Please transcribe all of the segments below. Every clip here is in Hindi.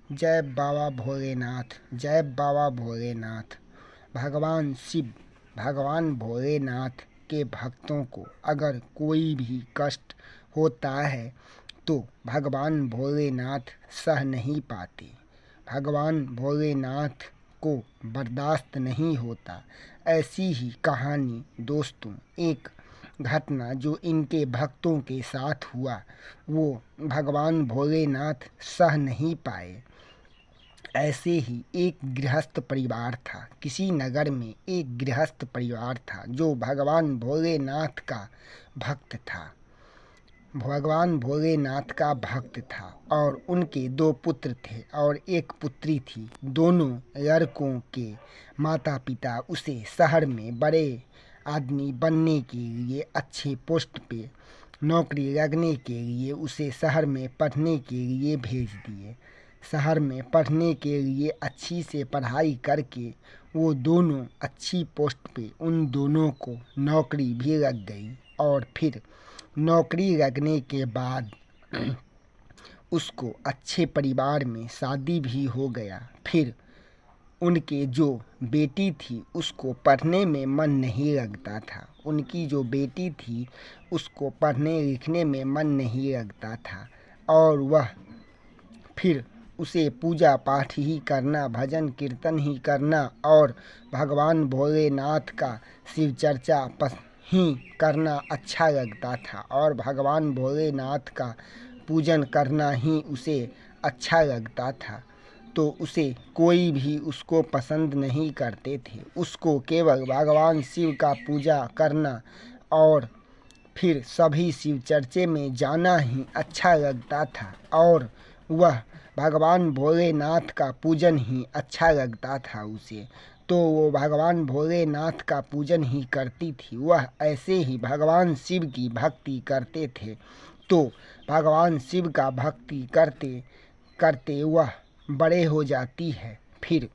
जय बाबा भोलेनाथ, जय बाबा भोलेनाथ। भगवान शिव, भगवान भोलेनाथ के भक्तों को अगर कोई भी कष्ट होता है तो भगवान भोलेनाथ सह नहीं पाते। भगवान भोलेनाथ को बर्दाश्त नहीं होता। ऐसी ही कहानी दोस्तों, एक घटना जो इनके भक्तों के साथ हुआ वो भगवान भोलेनाथ सह नहीं पाए। ऐसे ही एक गृहस्थ परिवार था। किसी नगर में एक गृहस्थ परिवार था जो भगवान भोलेनाथ का भक्त था। भगवान भोलेनाथ का भक्त था और उनके 2 पुत्र थे और एक पुत्री थी। दोनों लड़कों के माता पिता उसे शहर में बड़े आदमी बनने के लिए, अच्छे पोस्ट पे नौकरी लगने के लिए उसे शहर में पढ़ने के लिए भेज दिए। शहर में पढ़ने के लिए अच्छी से पढ़ाई करके वो दोनों अच्छी पोस्ट पे उन दोनों को नौकरी भी लग गई और फिर नौकरी लगने के बाद उसको अच्छे परिवार में शादी भी हो गया। फिर उनके जो बेटी थी उसको पढ़ने में मन नहीं लगता था। उनकी जो बेटी थी उसको पढ़ने लिखने में मन नहीं लगता था और वह फिर उसे पूजा पाठ ही करना, भजन कीर्तन ही करना और भगवान भोलेनाथ का शिव चर्चा ही करना अच्छा लगता था और भगवान भोलेनाथ का पूजन करना ही उसे अच्छा लगता था। तो उसे कोई भी उसको पसंद नहीं करते थे। उसको केवल भगवान शिव का पूजा करना और फिर सभी शिव चर्चे में जाना ही अच्छा लगता था और वह भगवान भोलेनाथ का पूजन ही अच्छा लगता था उसे। तो वो भगवान भोलेनाथ का पूजन ही करती थी। वह ऐसे ही भगवान शिव की भक्ति करते थे। तो भगवान शिव का भक्ति करते करते वह बड़े हो जाती है। फिर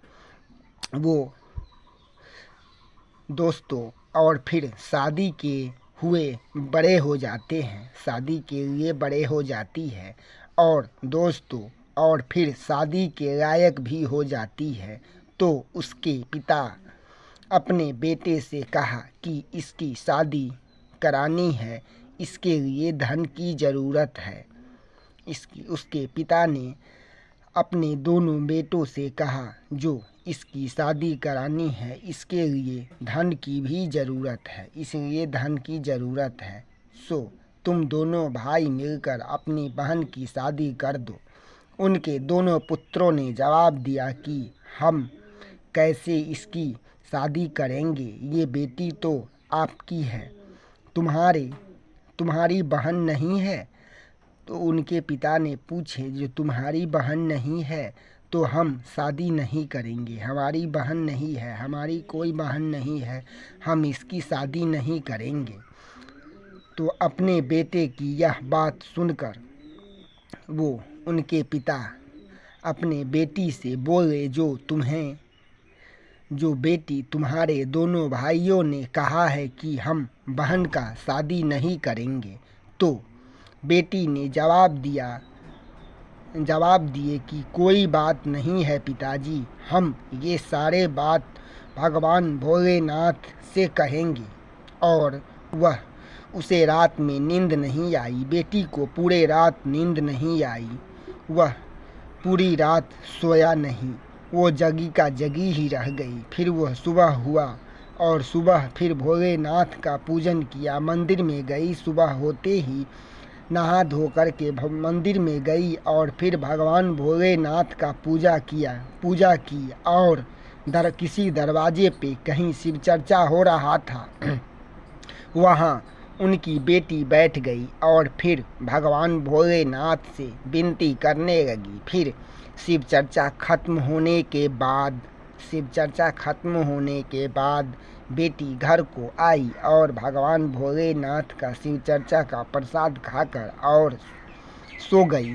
वो दोस्तों और फिर शादी के हुए बड़े हो जाते हैं, शादी के लिए बड़े हो जाती है और दोस्तों और फिर शादी के लायक भी हो जाती है। तो उसके पिता अपने बेटे से कहा कि इसकी शादी करानी है, इसके लिए धन की ज़रूरत है। उसके पिता ने अपने दोनों बेटों से कहा जो इसकी शादी करानी है इसके लिए धन की भी ज़रूरत है, इसलिए धन की ज़रूरत है। सो तुम दोनों भाई मिलकर अपनी बहन की शादी कर दो। उनके दोनों पुत्रों ने जवाब दिया कि हम कैसे इसकी शादी करेंगे, ये बेटी तो आपकी है, तुम्हारी बहन नहीं है। तो उनके पिता ने पूछे जो तुम्हारी बहन नहीं है तो हम शादी नहीं करेंगे, हमारी बहन नहीं है, हमारी कोई बहन नहीं है, हम इसकी शादी नहीं करेंगे। तो अपने बेटे की यह बात सुनकर वो उनके पिता अपने बेटी से बोले जो बेटी तुम्हारे दोनों भाइयों ने कहा है कि हम बहन का शादी नहीं करेंगे। तो बेटी ने जवाब दिए कि कोई बात नहीं है पिताजी, हम ये सारे बात भगवान भोलेनाथ से कहेंगे। और वह उसे रात में नींद नहीं आई। बेटी को पूरे रात नींद नहीं आई। वह पूरी रात सोया नहीं, वो जगी का जगी ही रह गई। फिर वह सुबह हुआ और सुबह फिर भोलेनाथ का पूजन किया, मंदिर में गई। सुबह होते ही नहा धो कर के मंदिर में गई और फिर भगवान भोलेनाथ का पूजा की और किसी दरवाजे पे कहीं शिव चर्चा हो रहा था वहाँ उनकी बेटी बैठ गई और फिर भगवान भोलेनाथ से विनती करने लगी। फिर शिव चर्चा खत्म होने के बाद बेटी घर को आई और भगवान भोलेनाथ का शिव चर्चा का प्रसाद खाकर और सो गई।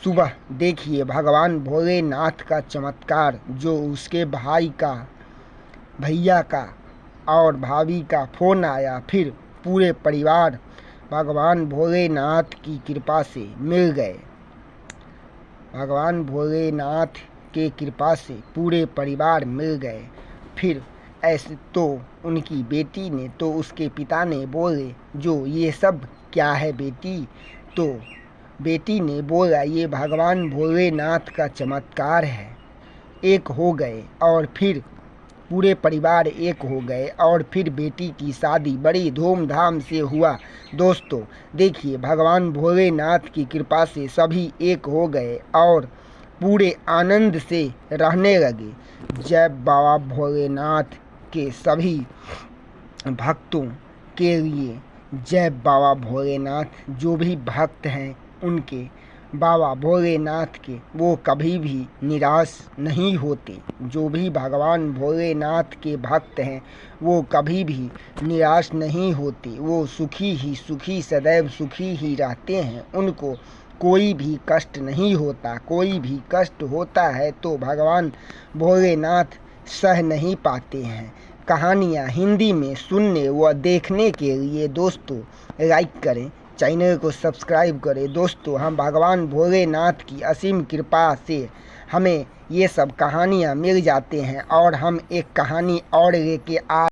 सुबह देखिए भगवान भोलेनाथ का चमत्कार, जो उसके भैया का और भाभी का फ़ोन आया। फिर पूरे परिवार भगवान भोलेनाथ की कृपा से मिल गए। भगवान भोलेनाथ के कृपा से पूरे परिवार मिल गए। फिर ऐसे तो उनकी बेटी ने तो उसके पिता ने बोले, जो ये सब क्या है बेटी? तो बेटी ने बोला, ये भगवान भोलेनाथ का चमत्कार है। एक हो गए और फिर पूरे परिवार एक हो गए और फिर बेटी की शादी बड़ी धूमधाम से हुआ। दोस्तों देखिए, भगवान भोलेनाथ की कृपा से सभी एक हो गए और पूरे आनंद से रहने लगे। जय बाबा भोलेनाथ के सभी भक्तों के लिए जय बाबा भोलेनाथ। जो भी भक्त हैं उनके बाबा भोलेनाथ के वो कभी भी निराश नहीं होते। जो भी भगवान भोलेनाथ के भक्त हैं वो कभी भी निराश नहीं होते। वो सुखी सदैव सुखी ही रहते हैं। उनको कोई भी कष्ट नहीं होता। कोई भी कष्ट होता है तो भगवान भोलेनाथ सह नहीं पाते हैं। कहानियाँ हिंदी में सुनने व देखने के लिए दोस्तों लाइक करें, चैनल को सब्सक्राइब करें। दोस्तों हम भगवान भोलेनाथ की असीम कृपा से हमें ये सब कहानियाँ मिल जाते हैं और हम एक कहानी और लेके आ